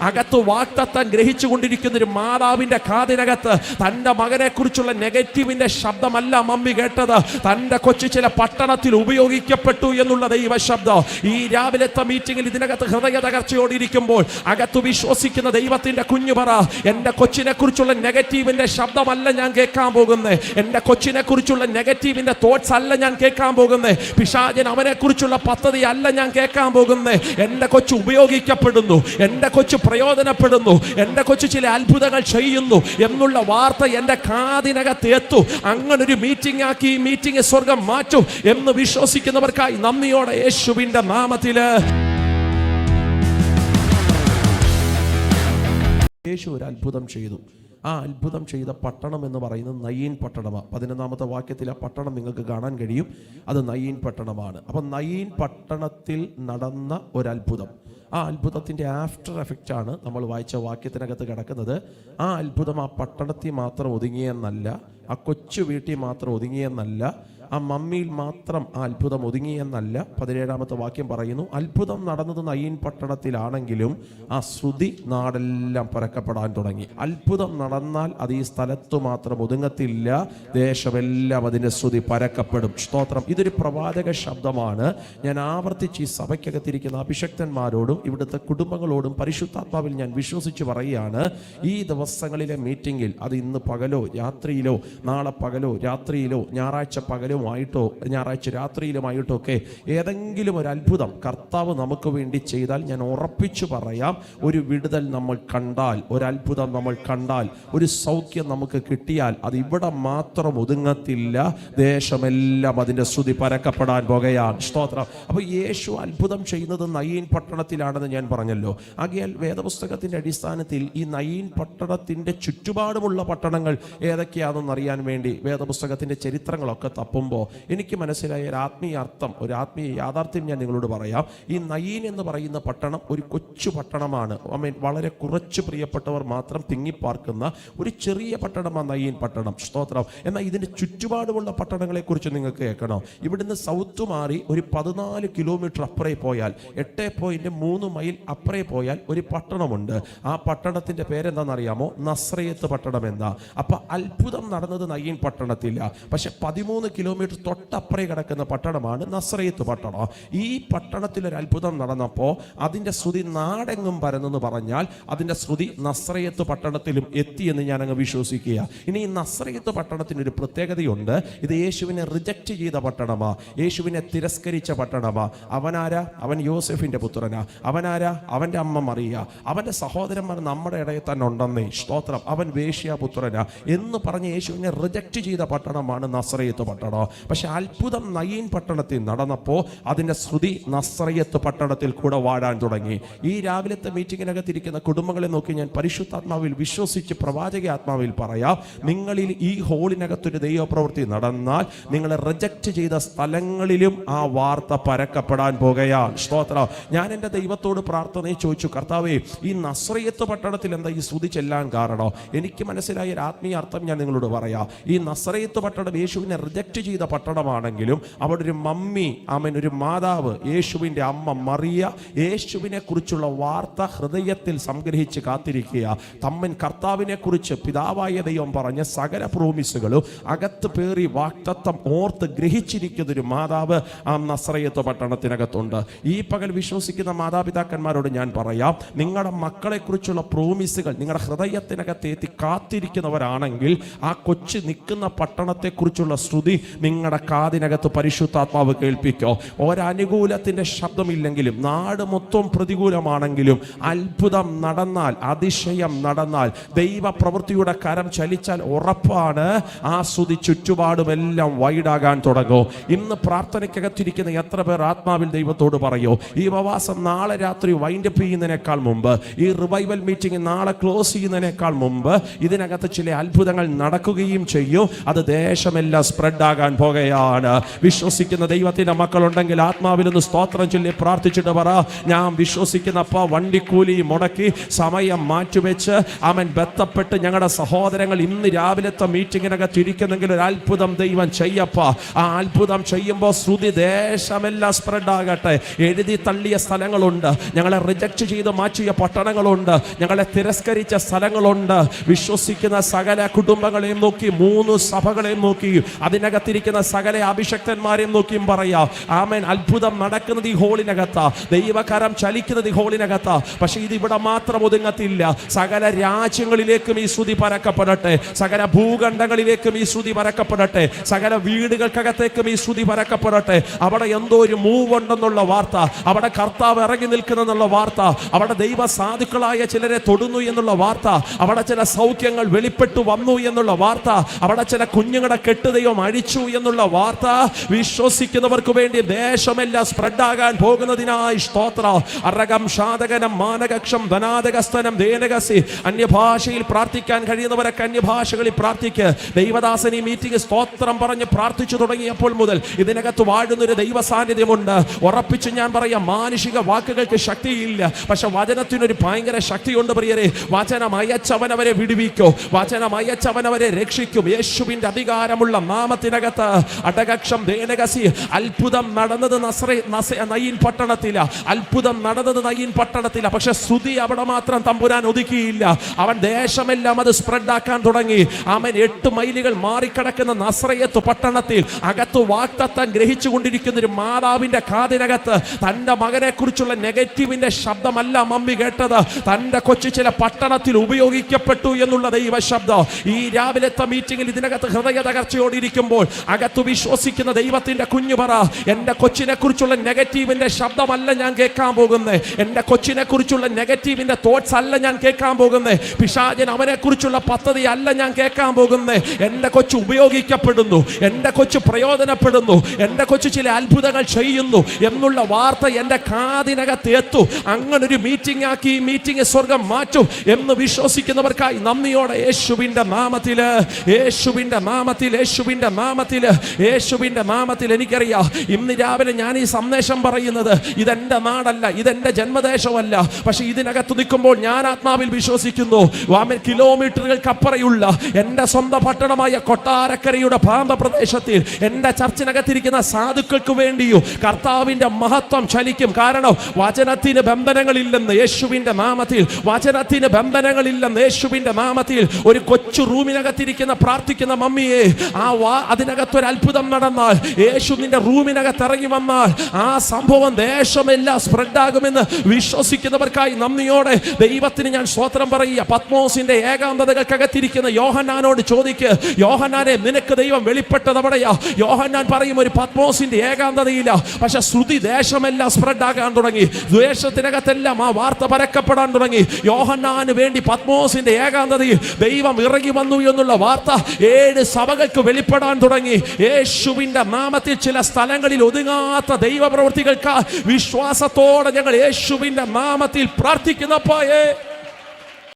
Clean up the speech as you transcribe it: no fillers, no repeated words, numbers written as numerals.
അകത്ത് വാക്തത്വം ഗ്രഹിച്ചു കൊണ്ടിരിക്കുന്ന ഒരു മാതാവിന്റെ കാതിനകത്ത് തന്റെ മകനെ കുറിച്ചുള്ള നെഗറ്റീവിന്റെ ശബ്ദമല്ല മമ്മി കേട്ടത്. തന്റെ കൊച്ചു ചില പട്ടണത്തിൽ ഉപയോഗിക്കപ്പെട്ടു എന്നുള്ള ദൈവ ശബ്ദം. ഈ രാവിലത്തെ മീറ്റിംഗിൽ ഇതിനകത്ത് ഹൃദയ തകർച്ചയോടിരിക്കുമ്പോൾ അകത്ത് വിശ്വസിക്കുന്ന ദൈവത്തിന്റെ കുഞ്ഞു പറ, എന്റെ കൊച്ചിനെ കുറിച്ചുള്ള നെഗറ്റീവിന്റെ ശബ്ദമല്ല ഞാൻ കേൾക്കാൻ പോകുന്നത്. എന്റെ കൊച്ചിനെ കുറിച്ചുള്ള നെഗറ്റീവിന്റെ തോട്ട്സ് അല്ല ഞാൻ കേൾക്കാൻ പോകുന്നത്. പിശാചൻ അവനെ കുറിച്ചുള്ള പദ്ധതി അല്ല ഞാൻ കേൾക്കാൻ പോകുന്നത്. എന്റെ കൊച്ചു ഉപയോഗിക്കപ്പെടുന്നു, എന്റെ കൊച്ചു പ്രയോജനപ്പെടുന്നു, എന്റെ കൊച്ചു ചില അത്ഭുതങ്ങൾ ചെയ്യുന്നു എന്നുള്ള വാർത്ത എന്റെ കാതിനകത്ത് എത്തും. അങ്ങനൊരു മീറ്റിംഗ് ആക്കി ഈ മീറ്റിംഗ് സ്വർഗം മാറ്റും എന്ന് വിശ്വസിക്കുന്നവർക്കായി നന്ദിയോടെ യേശുവിന്റെ നാമത്തില് യേശു ഒരു അത്ഭുതം ചെയ്തു. ആ അത്ഭുതം ചെയ്ത പട്ടണം എന്ന് പറയുന്നത് നയീൻ പട്ടണമാണ്. 11-ാമത്തെ വാക്യത്തിൽ ആ പട്ടണം നിങ്ങൾക്ക് കാണാൻ കഴിയും. അത് നയീൻ പട്ടണമാണ്. അപ്പം നയീൻ പട്ടണത്തിൽ നടന്ന ഒരത്ഭുതം, ആ അത്ഭുതത്തിൻ്റെ ആഫ്റ്റർ എഫക്റ്റ് ആണ് നമ്മൾ വായിച്ച വാക്യത്തിനകത്ത് കിടക്കുന്നത്. ആ അത്ഭുതം ആ പട്ടണത്തിൽ മാത്രം ഒതുങ്ങിയെന്നല്ല, ആ കൊച്ചു വീട്ടിൽ മാത്രം ഒതുങ്ങിയെന്നല്ല, ആ മമ്മിയിൽ മാത്രം ആ അത്ഭുതം ഒതുങ്ങിയെന്നല്ല. 17-ാമത്തെ വാക്യം പറയുന്നു, അത്ഭുതം നടന്നത് നയീൻ പട്ടണത്തിലാണെങ്കിലും ആ ശ്രുതി നാടെല്ലാം പരക്കപ്പെടാൻ തുടങ്ങി. അത്ഭുതം നടന്നാൽ അത് ഈ സ്ഥലത്തു മാത്രം ഒതുങ്ങത്തില്ല, ദേശമെല്ലാം അതിൻ്റെ ശ്രുതി പരക്കപ്പെടും. സ്തോത്രം. ഇതൊരു പ്രവാചക ശബ്ദമാണ്. ഞാൻ ആവർത്തിച്ച് ഈ സഭയ്ക്കകത്തിരിക്കുന്ന അഭിഷക്തന്മാരോടും ഇവിടുത്തെ കുടുംബങ്ങളോടും പരിശുദ്ധാത്മാവിൽ ഞാൻ വിശ്വസിച്ച് പറയുകയാണ്, ഈ ദിവസങ്ങളിലെ മീറ്റിങ്ങിൽ അത് ഇന്ന് പകലോ രാത്രിയിലോ നാളെ പകലോ രാത്രിയിലോ ഞായറാഴ്ച പകലോ ആയിട്ടോ ഞായറാഴ്ച രാത്രിയിലുമായിട്ടോ ഒക്കെ ഏതെങ്കിലും ഒരു അത്ഭുതം കർത്താവ് നമുക്ക് വേണ്ടി ചെയ്താൽ ഞാൻ ഉറപ്പിച്ചു പറയാം, ഒരു വിടുതൽ നമ്മൾ കണ്ടാൽ, ഒരു അത്ഭുതം നമ്മൾ കണ്ടാൽ, ഒരു സൗഖ്യം നമുക്ക് കിട്ടിയാൽ അത് ഇവിടെ മാത്രം ഒതുങ്ങത്തില്ല, ദേശമെല്ലാം അതിൻ്റെ ശ്രുതി പരക്കപ്പെടാൻ പോകുകയാണ്. സ്തോത്രം. അപ്പോൾ യേശു അത്ഭുതം ചെയ്യുന്നത് നയീൻ പട്ടണത്തിലാണെന്ന് ഞാൻ പറഞ്ഞല്ലോ. ആകയാൽ വേദപുസ്തകത്തിൻ്റെ അടിസ്ഥാനത്തിൽ ഈ നയീൻ പട്ടണത്തിൻ്റെ ചുറ്റുപാടുമുള്ള പട്ടണങ്ങൾ ഏതൊക്കെയാണെന്ന് അറിയാൻ വേണ്ടി വേദപുസ്തകത്തിൻ്റെ ചരിത്രങ്ങളൊക്കെ തപ്പുമ്പോൾ എനിക്ക് മനസ്സിലായ ഒരു ആത്മീയ അർത്ഥം, ഒരു ആത്മീയ യാഥാർത്ഥ്യം ഞാൻ നിങ്ങളോട് പറയാം. ഈ നയീൻ എന്ന് പറയുന്ന പട്ടണം ഒരു കൊച്ചു പട്ടണമാണ്. വളരെ കുറച്ച് പ്രിയപ്പെട്ടവർ മാത്രം തിങ്ങിപ്പാർക്കുന്ന ഒരു ചെറിയ പട്ടണമാണ് നയീൻ പട്ടണം. സ്തോത്രം. എന്നാൽ ഇതിൻ്റെ ചുറ്റുപാടുമുള്ള പട്ടണങ്ങളെ കുറിച്ച് നിങ്ങൾക്ക് കേൾക്കണോ? ഇവിടുന്ന് സൗത്ത് മാറി ഒരു 14 കിലോമീറ്റർ അപ്പുറേ പോയാൽ 8.3 മൈൽ അപ്പുറേ പോയാൽ ഒരു പട്ടണമുണ്ട്. ആ പട്ടണത്തിൻ്റെ പേരെന്താണെന്നറിയാമോ? നസ്രയത്ത് പട്ടണം എന്നാ. അപ്പം അത്ഭുതം നടന്നത് നയീൻ പട്ടണത്തില്ല, പക്ഷെ 13 കിലോമീറ്റർ തൊട്ടപ്പുറേ കിടക്കുന്ന പട്ടണമാണ് നസ്രയത്ത് പട്ടണം. ഈ പട്ടണത്തിലൊരു അത്ഭുതം നടന്നപ്പോൾ അതിൻ്റെ ശ്രുതി നാടെങ്ങും പരന്നെന്ന് പറഞ്ഞാൽ അതിൻ്റെ ശ്രുതി നസ്രയത്ത് പട്ടണത്തിലും എത്തിയെന്ന് ഞാൻ അങ്ങ് വിശ്വസിക്കുക. ഇനി ഈ നസ്രയത്ത് പട്ടണത്തിനൊരു പ്രത്യേകതയുണ്ട്. ഇത് യേശുവിനെ റിജക്റ്റ് ചെയ്ത പട്ടണമാ, യേശുവിനെ തിരസ്കരിച്ച പട്ടണമാ. അവനാരാ? അവൻ യോസെഫിൻ്റെ പുത്രനാ. അവനാരാ? അവൻ്റെ അമ്മ മറിയ. അവൻ്റെ സഹോദരന്മാർ നമ്മുടെ ഇടയിൽ തന്നെ ഉണ്ടെന്നേ. സ്തോത്രം. അവൻ വേശ്യാപുത്രനാ എന്ന് പറഞ്ഞ് യേശുവിനെ റിജക്റ്റ് ചെയ്ത പട്ടണമാണ് നസ്രയത്ത് പട്ടണം. പക്ഷെ അത്ഭുതം നയീൻ പട്ടണത്തിൽ നടന്നപ്പോൾ അതിൻ്റെ ശ്രുതി നസ്രയത്ത് പട്ടണത്തിൽ കൂടെ വാഴാൻ തുടങ്ങി. ഈ രാവിലത്തെ മീറ്റിങ്ങിനകത്തിരിക്കുന്ന കുടുംബങ്ങളെ നോക്കി ഞാൻ പരിശുദ്ധാത്മാവിൽ വിശ്വസിച്ച് പ്രവാചക ആത്മാവിൽ പറയാം, നിങ്ങളിൽ ഈ ഹോളിനകത്തൊരു ദൈവപ്രവൃത്തി നടന്നാൽ നിങ്ങളെ റിജക്റ്റ് ചെയ്ത സ്ഥലങ്ങളിലും ആ വാർത്ത പരക്കപ്പെടാൻ പോകുകയാണ്. സ്തോത്രം. ഞാൻ എൻ്റെ ദൈവത്തോട് പ്രാർത്ഥനയെ ചോദിച്ചു, കർത്താവേ, ഈ നസ്രയത്ത് പട്ടണത്തിൽ എന്താ ഈ ശ്രുതി ചെല്ലാൻ കാരണോ? എനിക്ക് മനസ്സിലായ ഒരു ആത്മീയ അർത്ഥം ഞാൻ നിങ്ങളോട് പറയാം. ഈ നസ്രയത്ത് പട്ടണം യേശുവിനെ റിജക്റ്റ് ചെയ്ത പട്ടണമാണെങ്കിലും അവിടെ ഒരു മമ്മി, ഒരു മാതാവ്, യേശുവിൻ്റെ അമ്മ മറിയ യേശുവിനെ കുറിച്ചുള്ള വാർത്ത ഹൃദയത്തിൽ സംഗ്രഹിച്ച് കാത്തിരിക്കുക. തമ്മൻ കർത്താവിനെ കുറിച്ച് പിതാവായ ദൈവം പറഞ്ഞ സകല പ്രോമിസുകളും അകത്ത് പേറി വാക്തത്വം ഓർത്ത് ഗ്രഹിച്ചിരിക്കുന്ന ഒരു മാതാവ് ആ നസ്രയത്ത് പട്ടണത്തിനകത്തുണ്ട്. ഈ പകൽ വിശ്വസിക്കുന്ന മാതാപിതാക്കന്മാരോട് ഞാൻ പറയാം, നിങ്ങളുടെ മക്കളെ കുറിച്ചുള്ള പ്രോമിസുകൾ നിങ്ങളുടെ ഹൃദയത്തിനകത്തേത്തി കാത്തിരിക്കുന്നവരാണെങ്കിൽ ആ കൊച്ചു നിൽക്കുന്ന പട്ടണത്തെക്കുറിച്ചുള്ള ശ്രുതി നിങ്ങളുടെ കാതിനകത്ത് പരിശുദ്ധാത്മാവ് കേൾപ്പിക്കോ. ഒരനുകൂലത്തിൻ്റെ ശബ്ദമില്ലെങ്കിലും നാട് മൊത്തം പ്രതികൂലമാണെങ്കിലും അത്ഭുതം നടന്നാൽ, അതിശയം നടന്നാൽ, ദൈവ പ്രവൃത്തിയുടെ കരം ചലിച്ചാൽ ഉറപ്പാണ് ആ ശ്രുതി ചുറ്റുപാടുമെല്ലാം വൈഡാകാൻ തുടങ്ങും. ഇന്ന് പ്രാർത്ഥനയ്ക്കകത്തിരിക്കുന്ന എത്ര പേർ ആത്മാവിൽ ദൈവത്തോട് പറയോ, ഈ ഉപവാസം നാളെ രാത്രി വൈൻഡപ്പ് ചെയ്യുന്നതിനേക്കാൾ മുമ്പ്, ഈ റിവൈവൽ മീറ്റിംഗ് നാളെ ക്ലോസ് ചെയ്യുന്നതിനേക്കാൾ മുമ്പ് ഇതിനകത്ത് ചില അത്ഭുതങ്ങൾ നടക്കുകയും ചെയ്യും. അത് ദേശമെല്ലാം സ്പ്രെഡ് ആകാൻ പോകുകയാണ്. വിശ്വസിക്കുന്ന ദൈവത്തിന്റെ മക്കളുണ്ടെങ്കിൽ ആത്മാവിലൊന്ന് സ്തോത്രം ചൊല്ലി പ്രാർത്ഥിച്ചിട്ട് പറ, ഞാൻ വിശ്വസിക്കുന്നപ്പ വണ്ടിക്കൂലി മുടക്കി സമയം മാറ്റിവെച്ച് അവൻ ബന്ധപ്പെട്ട് ഞങ്ങളുടെ സഹോദരങ്ങൾ ഇന്ന് രാവിലത്തെ മീറ്റിങ്ങിനകത്ത് ഇരിക്കുന്നെങ്കിൽ ഒരു അത്ഭുതം ദൈവം ചെയ്യപ്പ. ആ അത്ഭുതം ചെയ്യുമ്പോൾ ശ്രുതി ദേശമെല്ലാം സ്പ്രെഡ് ആകട്ടെ. എഴുതി തള്ളിയ സ്ഥലങ്ങളുണ്ട്, ഞങ്ങളെ റിജക്റ്റ് ചെയ്ത് മാറ്റിയ പട്ടണങ്ങളുണ്ട്, ഞങ്ങളെ തിരസ്കരിച്ച സ്ഥലങ്ങളുണ്ട്. വിശ്വസിക്കുന്ന സകല കുടുംബങ്ങളെയും നോക്കി, 3 സഭകളെയും നോക്കി, അതിനകത്തിരിക്കുന്ന സകല അഭിഷക്തന്മാരെയും നോക്കിയും പറയാം, ആമേൻ. അത്ഭുതം നടക്കുന്നത് ഈ ഹോളിനകത്താ, ദൈവകരം ചലിക്കുന്നത് ഈ ഹോളിനകത്താ. പക്ഷെ ഇത് ഇവിടെ മാത്രം ഒതുങ്ങത്തില്ല. സകല രാജ്യങ്ങളിലേക്കും ഈ ശ്രുതി പരക്കപ്പെടട്ടെ, സകല ഭൂഖണ്ഡങ്ങളിലേക്കും ഈ ശ്രുതി പരക്കപ്പെടട്ടെ, സകല വീടുകൾക്കകത്തേക്കും ഈ ശ്രുതി പരക്കപ്പെടട്ടെ. അവിടെ എന്തോ ഒരു മൂവ് ഉണ്ടെന്നുള്ള വാർത്ത, അവിടെ കർത്താവ് ഇറങ്ങി നിൽക്കുന്നെന്നുള്ള വാർത്ത, അവിടെ ദൈവ സാധുക്കളായ ചിലരെ തൊടുന്നു എന്നുള്ള വാർത്ത, അവിടെ ചില സൗഖ്യങ്ങൾ വെളിപ്പെട്ടു വന്നു എന്നുള്ള വാർത്ത, അവിടെ ചില കുഞ്ഞുങ്ങളുടെ കെട്ടുദൈവം അഴിച്ചു എന്നുള്ള വാർത്ത വിശ്വസിക്കുന്നവർക്ക് വേണ്ടി ദേശമെല്ലാം സ്പ്രെഡ് ആകാൻ പോകുന്നതിനായി സ്തോത്രം. അറകം ഷാദകനം മാനകക്ഷം ധനാദകസ്തനം ദേനകസി. അന്യഭാഷയിൽ പ്രാർത്ഥിക്കാൻ കഴിയുന്നവരൊക്കെ അന്യഭാഷകളിൽ പ്രാർത്ഥിക്ക്. ദൈവദാസൻ ഈ മീറ്റിംഗ് സ്തോത്രം പറഞ്ഞ് പ്രാർത്ഥിച്ചു തുടങ്ങിയപ്പോൾ മുതൽ ഇതിനകത്ത് വാഴുന്നൊരു ദൈവ സാന്നിധ്യമുണ്ട്. ഉറപ്പിച്ച് ഞാൻ പറയാം, മാനുഷിക വാക്കുകൾക്ക് ശക്തിയില്ല, പക്ഷെ വചനത്തിനൊരു ഭയങ്കര ശക്തിയുണ്ട് പ്രിയരെ. വചനം അയച്ചവനവരെ വിടുവിക്കും, വചനം അയച്ചവനവരെ രക്ഷിക്കും. യേശുവിന്റെ അധികാരമുള്ള നാമത്തിനകത്ത് അടകക്ഷം ദേനകസി. അത്ഭുതം നടന്നത് നയീൻ പട്ടണത്തില, അത്ഭുതം നടന്നത് നയീൻ പട്ടണത്തില. പക്ഷെ ശ്രുതി അവിടെ മാത്രം തമ്പുരാൻ ഒതുക്കിയില്ല, അവൻ ദേശമെല്ലാം അത് സ്പ്രെഡ് ആക്കാൻ തുടങ്ങി. അവൻ 8 മൈലുകൾ മാറിക്കിടക്കുന്ന നസ്രയത്ത് പട്ടണത്തിൽ അകത്ത് വാക്തത്വം ഗ്രഹിച്ചു കൊണ്ടിരിക്കുന്ന ഒരു മാതാവിന്റെ കാതിനകത്ത് തന്റെ മകനെ കുറിച്ചുള്ള നെഗറ്റീവിന്റെ ശബ്ദമല്ല മമ്മി കേട്ടത്, തന്റെ കൊച്ചു ചില പട്ടണത്തിൽ ഉപയോഗിക്കപ്പെട്ടു എന്നുള്ള ദൈവ ശബ്ദം. ഈ രാവിലത്തെ മീറ്റിംഗിൽ ഇതിനകത്ത് ഹൃദയ തകർച്ചയോടിരിക്കുമ്പോൾ അകത്ത് വിശ്വസിക്കുന്ന ദൈവത്തിന്റെ കുഞ്ഞു പറ, എന്റെ കൊച്ചിനെ കുറിച്ചുള്ള നെഗറ്റീവിന്റെ ശബ്ദമല്ല ഞാൻ കേൾക്കാൻ പോകുന്നത്, എന്റെ കൊച്ചിനെ കുറിച്ചുള്ള നെഗറ്റീവിന്റെ തോട്ട്സ് അല്ല ഞാൻ കേൾക്കാൻ പോകുന്നത്, പിശാചൻ അവനെ കുറിച്ചുള്ള പദ്ധതി അല്ല ഞാൻ കേൾക്കാൻ പോകുന്നത്. എന്റെ കൊച്ചു ഉപയോഗിക്കപ്പെടുന്നു, എന്റെ കൊച്ചു പ്രയോജനപ്പെടുന്നു, എന്റെ കൊച്ചു ചില അത്ഭുതങ്ങൾ ചെയ്യുന്നു എന്നുള്ള വാർത്ത എന്റെ കാതിനകത്ത് എത്തും. അങ്ങനൊരു മീറ്റിംഗ് ആക്കി ഈ മീറ്റിംഗ് സ്വർഗം മാറ്റും എന്ന് വിശ്വസിക്കുന്നവർക്കായി നന്ദിയോടെ യേശുവിന്റെ നാമത്തില്, യേശുവിന്റെ നാമത്തിൽ, യേശുവിന്റെ നാമത്തിൽ, യേശുവിന്റെ നാമത്തിൽ. എനിക്കറിയാം ഇന്ന് രാവിലെ ഞാൻ ഈ സന്ദേശം പറയുന്നത് ഇതെന്റെ നാടല്ല, ഇതെന്റെ ജന്മദേശമല്ല, പക്ഷെ ഇതിനകത്ത് നിൽക്കുമ്പോൾ ഞാൻ ആത്മാവിൽ വിശ്വസിക്കുന്നു, കിലോമീറ്ററുകൾക്കപ്പുറയുള്ള എന്റെ സ്വന്തം പട്ടണമായ കൊട്ടാരക്കരയുടെ പ്രാന്തപ്രദേശത്തിൽ എന്റെ ചർച്ചിനകത്തിരിക്കുന്ന സാധുക്കൾക്ക് വേണ്ടിയും കർത്താവിന്റെ മഹത്വം ചലിക്കും. കാരണം വചനത്തിന് ബന്ധനങ്ങളില്ലെന്ന് യേശുവിന്റെ നാമത്തിൽ, വചനത്തിന് ബന്ധനങ്ങളില്ലെന്ന് യേശുവിന്റെ നാമത്തിൽ. ഒരു കൊച്ചു റൂമിനകത്തിരിക്കുന്ന പ്രാർത്ഥിക്കുന്ന മമ്മിയെ അതിനകത്തൊരു അത്ഭുതം നടന്നാൽ, യേശു നിന്റെ റൂമിനകത്ത് ഇറങ്ങി വന്നാൽ ആ സംഭവം ദേശമെല്ലാം സ്പ്രെഡ് ആകുമെന്ന് വിശ്വസിക്കുന്നവർക്കായി നന്ദിയോടെ ദൈവത്തിന് ഞാൻ സ്തോത്രം പറയുക. പത്മോസിന്റെ ഏകാന്തതകൾക്കകത്തിരിക്കുന്ന യോഹന്നാനോട് ചോദിക്ക്, യോഹന്നാനെ നിനക്ക് ദൈവം വെളിപ്പെട്ടത് എവിടെയാ? യോഹന്നാൻ പറയും, ഒരു പത്മോസിന്റെ ഏകാന്തതയില്ല, പക്ഷെ ശ്രുതി ദേശമെല്ലാം സ്പ്രെഡ് ആകാൻ തുടങ്ങി, ദേശത്തിനകത്തെല്ലാം ആ വാർത്ത പരക്കപ്പെടാൻ തുടങ്ങി. യോഹന്നാന് വേണ്ടി പത്മോസിന്റെ ഏകാന്തതയിൽ ദൈവം ഇറങ്ങി വന്നു എന്നുള്ള വാർത്ത 7 സഭകൾക്ക് വെളിപ്പെടാൻ തുടങ്ങി. യേശുവിന്റെ നാമത്തിൽ ചില സ്ഥലങ്ങളിൽ ഒതുങ്ങാത്ത ദൈവപ്രവൃത്തികൾക്ക് വിശ്വാസത്തോടെ ഞങ്ങൾ യേശുവിന്റെ നാമത്തിൽ പ്രാർത്ഥിക്കുന്നപ്പോഴേ